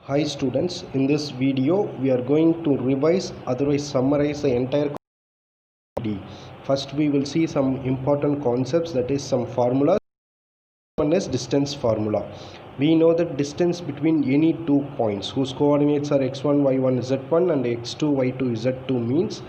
Hi students, in this video we are going to revise, otherwise summarize the entire D. First we will see some important concepts, that is some formulas. One is distance formula. We know that distance between any 2 points whose coordinates are x1, y1, z1 and x2, y2, z2 means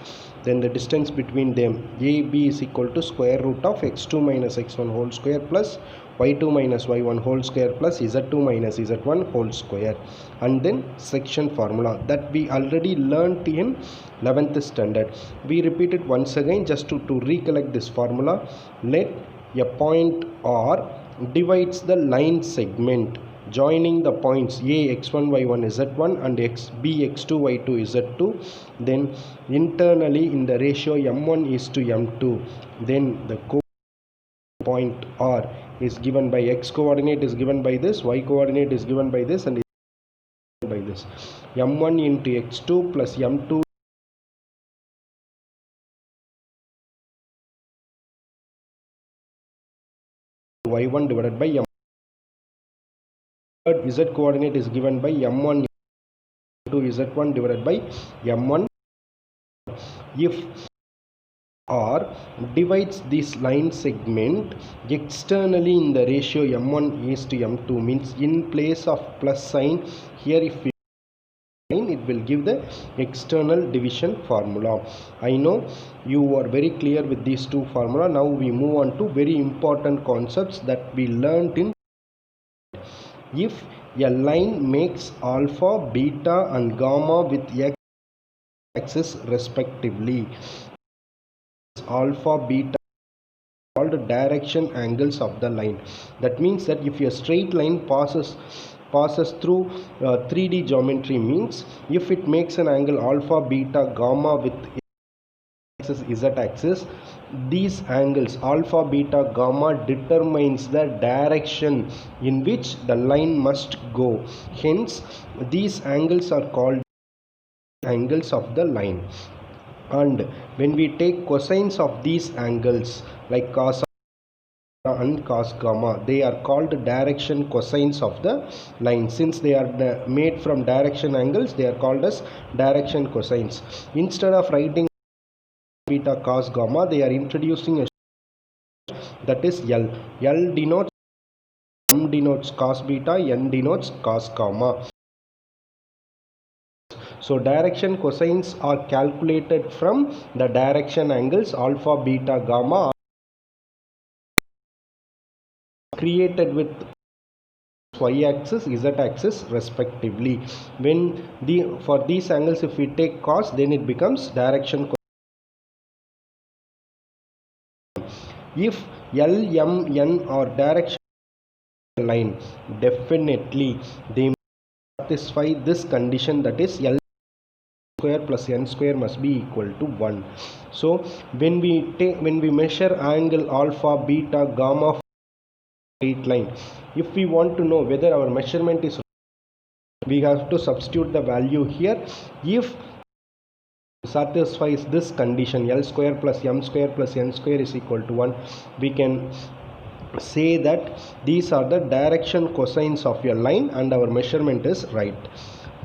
then the distance between them AB is equal to square root of x2 minus x1 whole square plus y2 minus y1 whole square plus z2 minus z1 whole square. And then section formula that we already learnt in 11th standard. We repeat it once again just to recollect this formula. Let a point R divides the line segment joining the points A x1 y1 z1 and B x2 y2 z2, then internally in the ratio m1 is to m2, then the point R is given by x coordinate is given by this, y coordinate is given by this, and by this m1 into x2 plus m2 y1 divided by m. Z coordinate is given by m1 to z1 divided by m1. If R divides this line segment externally in the ratio m1 is to m2, means in place of plus sign here if we it will give the external division formula. I know you are very clear with these two formula. Now we move on to very important concepts that we learnt in. If a line makes alpha, beta and gamma with x axis respectively, alpha, beta called direction angles of the line. That means that if a straight line passes through 3D geometry, means if it makes an angle alpha, beta, gamma with axis z axis, these angles alpha, beta, gamma determines the direction in which the line must go. Hence these angles are called angles of the line. And when we take cosines of these angles like cos and cos gamma, they are called direction cosines of the line. Since they are made from direction angles, they are called as direction cosines. Instead of writing beta cos gamma, they are introducing a that is L. L denotes, M denotes cos beta, N denotes cos gamma. So direction cosines are calculated from the direction angles alpha, beta, gamma created with y axis, z axis respectively. When for these angles if we take cos, then it becomes direction cosine. If L, M, N are direction line, definitely they satisfy this condition, that is L square plus n square must be equal to 1. So when we measure angle alpha, beta, gamma straight line, if we want to know whether our measurement is, we have to substitute the value here. If satisfies this condition, L square plus m square plus n square is equal to 1, we can say that these are the direction cosines of your line and our measurement is right.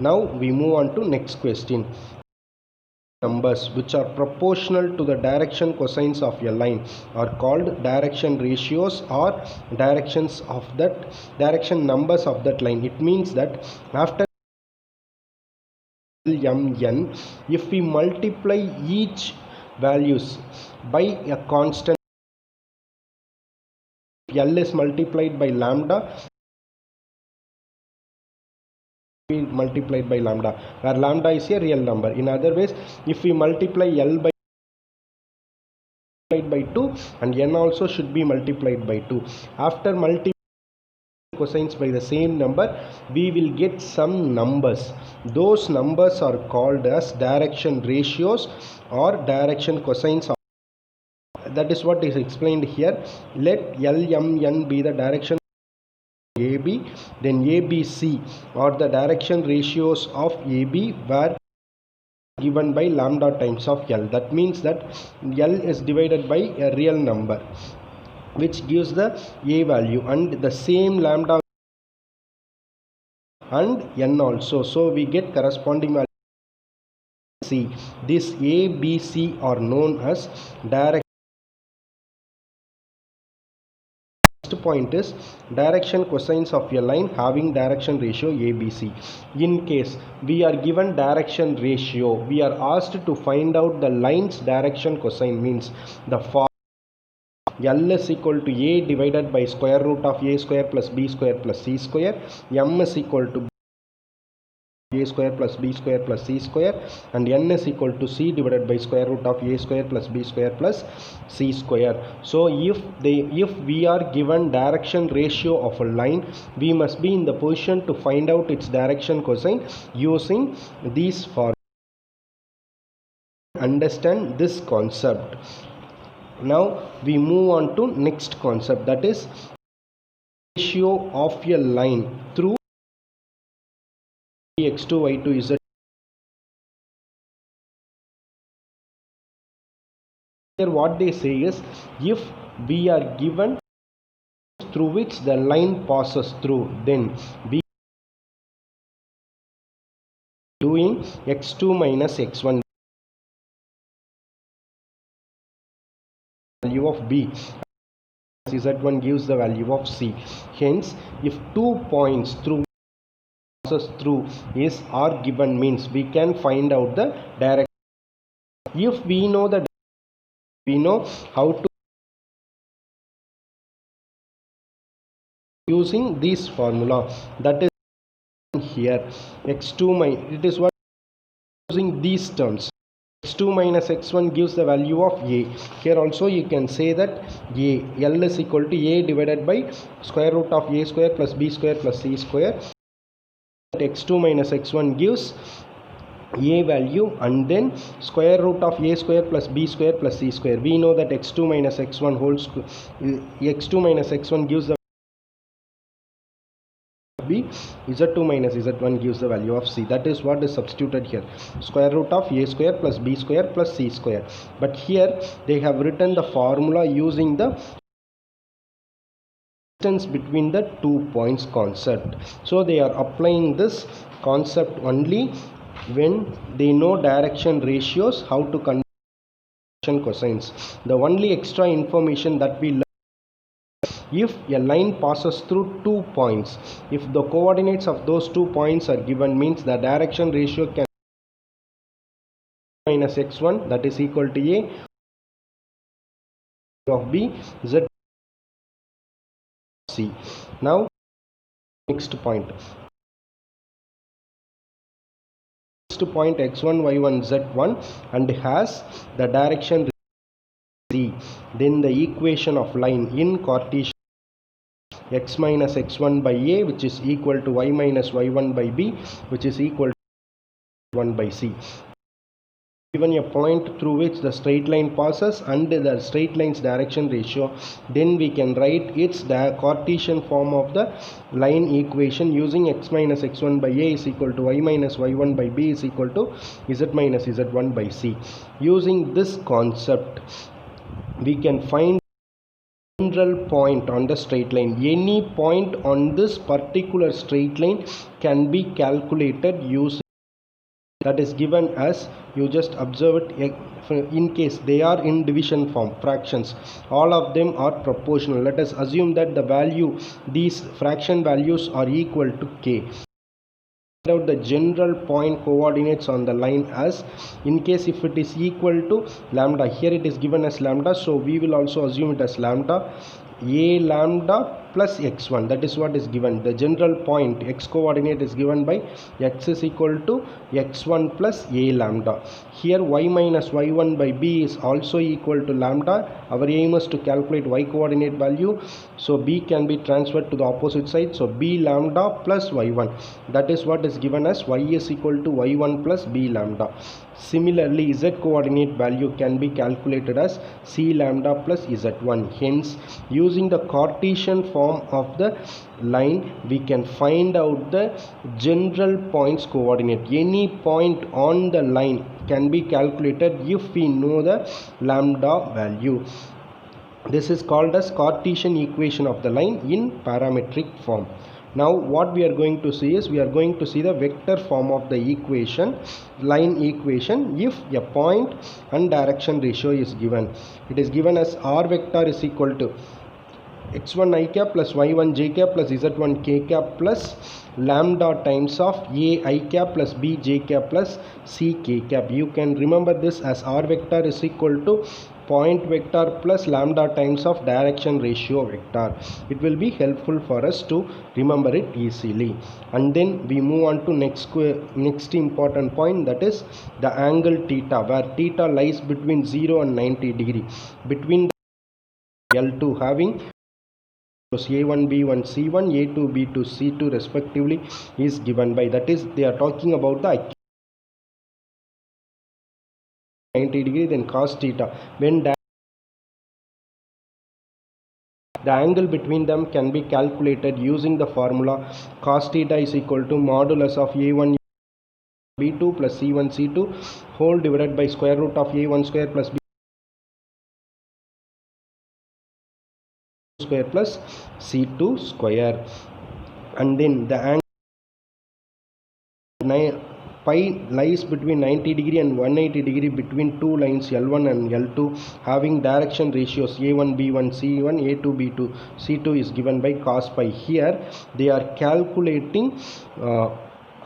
Now we move on to next question. Numbers which are proportional to the direction cosines of a line are called direction ratios or directions of that direction numbers of that line. It means that after mn, if we multiply each values by a constant, L is multiplied by lambda, multiplied by lambda, where lambda is a real number. In other ways, if we multiply L by 2 and n also should be multiplied by 2, after multiplying cosines by the same number, we will get some numbers. Those numbers are called as direction ratios or direction cosines. That is what is explained here. Let L, M, N be the direction AB, then ABC or the direction ratios of AB were given by lambda times of L. That means that L is divided by a real number which gives the A value, and the same lambda and n also. So we get corresponding value C. This A, B, C are known as direction. Next point is direction cosines of a line having direction ratio ABC. In case we are given direction ratio, we are asked to find out the line's direction cosine, means the L is equal to A divided by square root of A square plus B square plus C square. M is equal to A square plus B square plus C square, and N is equal to C divided by square root of A square plus B square plus C square. So if we are given direction ratio of a line, we must be in the position to find out its direction cosine using these formulas. Understand this concept. Now we move on to next concept, that is ratio of a line through x2 y2 z. Here what they say is, if we are given through which the line passes through, then we doing x2 minus x1 value of B, z1 gives the value of C. Hence if 2 points through through is are given, means we can find out the direction. If we know that, we know how to using this formula, that is here x2 minus, it is what using these terms, x2 minus x1 gives the value of A. Here also you can say that A, L is equal to A divided by square root of A square plus B square plus C square. X2 minus x1 gives A value, and then square root of A square plus B square plus C square. We know that x2 minus x1 holds x2 minus x1 gives the B, z2 minus z1 gives the value of C. That is what is substituted here, square root of A square plus B square plus C square. But here they have written the formula using the distance between the 2 points concept. So they are applying this concept only when they know direction ratios, how to convert cosines. The only extra information that we learn, if a line passes through 2 points, if the coordinates of those 2 points are given, means the direction ratio can minus x1, that is equal to A of B, Z C. Now next point, point x1 y1 z1 and has the direction C, then the equation of line in Cartesian, x minus x1 by A, which is equal to y minus y1 by B, which is equal to 1 by C. Given a point through which the straight line passes and the straight line's direction ratio, then we can write its Cartesian form of the line equation using x minus x1 by A is equal to y minus y1 by B is equal to z minus z1 by C. Using this concept, we can find central point on the straight line. Any point on this particular straight line can be calculated using, that is given as, you just observe it, in case they are in division form, fractions, all of them are proportional. Let us assume that the value, these fraction values are equal to k. Find out the general point coordinates on the line as, in case if it is equal to lambda, here it is given as lambda, so we will also assume it as lambda, A lambda plus x1, that is what is given. The general point x coordinate is given by x is equal to x1 plus A lambda. Here y minus y1 by B is also equal to lambda. Our aim is to calculate y coordinate value, so B can be transferred to the opposite side, so B lambda plus y1, that is what is given as y is equal to y1 plus B lambda. Similarly, z coordinate value can be calculated as C lambda plus z1. Hence, using the Cartesian form of the line, we can find out the general points coordinate. Any point on the line can be calculated if we know the lambda value. This is called as Cartesian equation of the line in parametric form. Now what we are going to see is we are going to see the vector form of the equation, line equation, if a point and direction ratio is given. It is given as r vector is equal to x1 I cap plus y1 j cap plus z1 k cap plus lambda times of a I cap plus b j cap plus c k cap. You can remember this as r vector is equal to point vector plus lambda times of direction ratio vector. It will be helpful for us to remember it easily. And then we move on to next important point, that is the angle theta, where theta lies between 0 and 90 degree between L2 having A1 B1 C1 A2 B2 C2 respectively is given by, that is they are talking about the 90 degree, then cos theta. When the angle between them can be calculated using the formula cos theta is equal to modulus of A1 B2 plus C1 C2 whole divided by square root of A1 square plus B square plus C2 square. And then the angle pi lies between 90 degree and 180 degree between two lines L1 and L2 having direction ratios A1 B1 C1 A2 B2 C2 is given by cos pi. Here they are calculating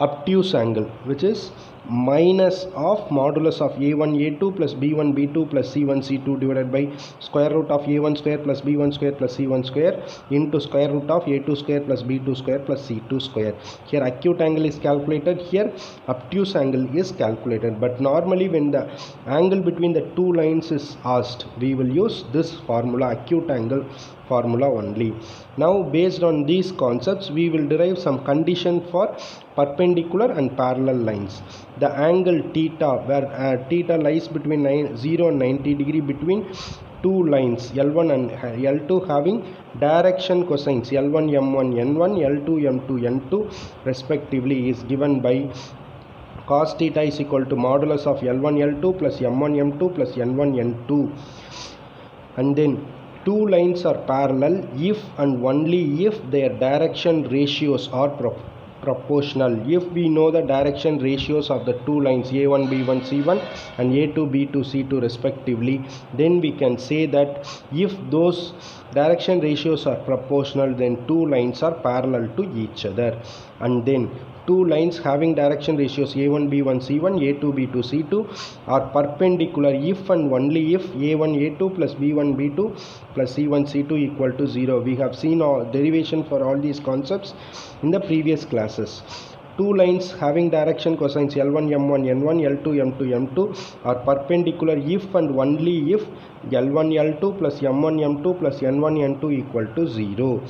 obtuse angle, which is minus of modulus of A1 A2 plus B1 B2 plus C1 C2 divided by square root of A1 square plus B1 square plus C1 square into square root of A2 square plus B2 square plus C2 square. Here acute angle is calculated, here obtuse angle is calculated. But normally when the angle between the two lines is asked, we will use this formula, acute angle formula only. Now based on these concepts we will derive some condition for perpendicular and parallel lines. The angle theta, where theta lies between 0 and 90 degree between two lines L1 and L2 having direction cosines L1 M1 N1 L2 M2 N2 respectively is given by cos theta is equal to modulus of L1 L2 plus M1 M2 plus N1 N2. And then two lines are parallel if and only if their direction ratios are proportional. If we know the direction ratios of the two lines A1 B1 C1 and A2 B2 C2 respectively, then we can say that if those direction ratios are proportional, then two lines are parallel to each other. And then two lines having direction ratios A1 B1 C1 A2 B2 C2 are perpendicular if and only if A1 A2 plus B1 B2 plus C1 C2 equal to 0. We have seen our derivation for all these concepts in the previous classes. Two lines having direction cosines L1 M1 N1 L2 M2 M2 are perpendicular if and only if L1 L2 plus M1 M2 plus N1 N2 equal to 0.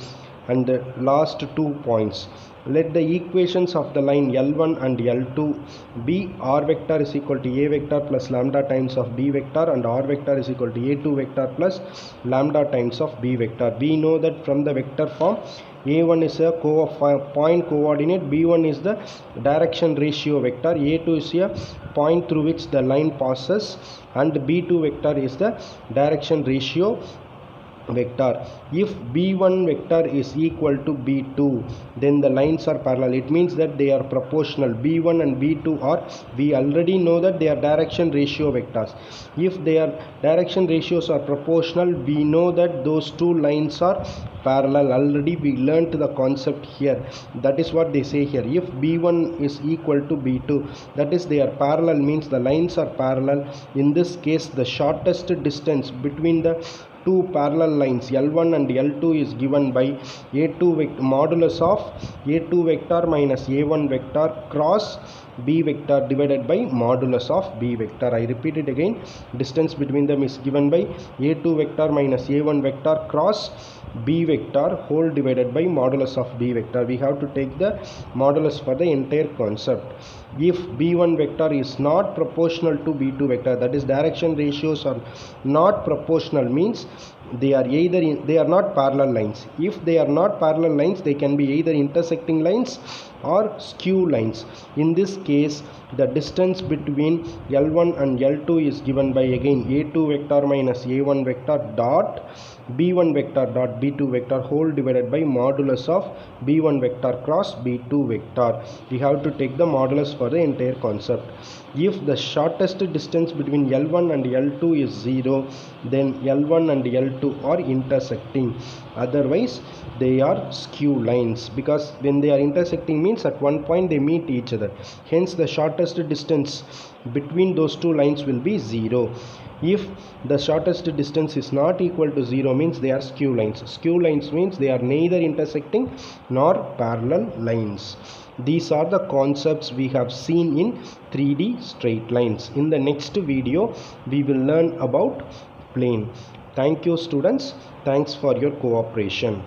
And the last 2 points, let the equations of the line L1 and L2 be r vector is equal to a vector plus lambda times of b vector and r vector is equal to a2 vector plus lambda times of b vector. We know that from the vector form, a1 is a point coordinate, b1 is the direction ratio vector, a2 is a point through which the line passes, and b2 vector is the direction ratio vector. If b1 vector is equal to b2, then the lines are parallel. It means that they are proportional. b1 and b2 are, we already know that they are direction ratio vectors. If their direction ratios are proportional, we know that those two lines are parallel. Already we learnt the concept here. That is what they say here. If b1 is equal to b2, that is they are parallel, means the lines are parallel. In this case, the shortest distance between the two parallel lines L1 and L2 is given by A2 modulus of A2 vector minus A1 vector cross B vector divided by modulus of B vector. I repeat it again. Distance between them is given by A2 vector minus A1 vector cross B vector whole divided by modulus of B vector. We have to take the modulus for the entire concept. If B1 vector is not proportional to B2 vector, that is direction ratios are not proportional, means they are either they are not parallel lines. If they are not parallel lines, they can be either intersecting lines are skew lines. In this case, the distance between L1 and L2 is given by again a2 vector minus a1 vector dot b1 vector dot b2 vector whole divided by modulus of b1 vector cross b2 vector. We have to take the modulus for the entire concept. If the shortest distance between L1 and L2 is 0, then L1 and L2 are intersecting. Otherwise, they are skew lines, because when they are intersecting means at one point they meet each other. Hence, the shortest distance between those two lines will be 0. If the shortest distance is not equal to 0 means they are skew lines. Skew lines means they are neither intersecting nor parallel lines. These are the concepts we have seen in 3D straight lines. In the next video, we will learn about plane. Thank you, students. Thanks for your cooperation.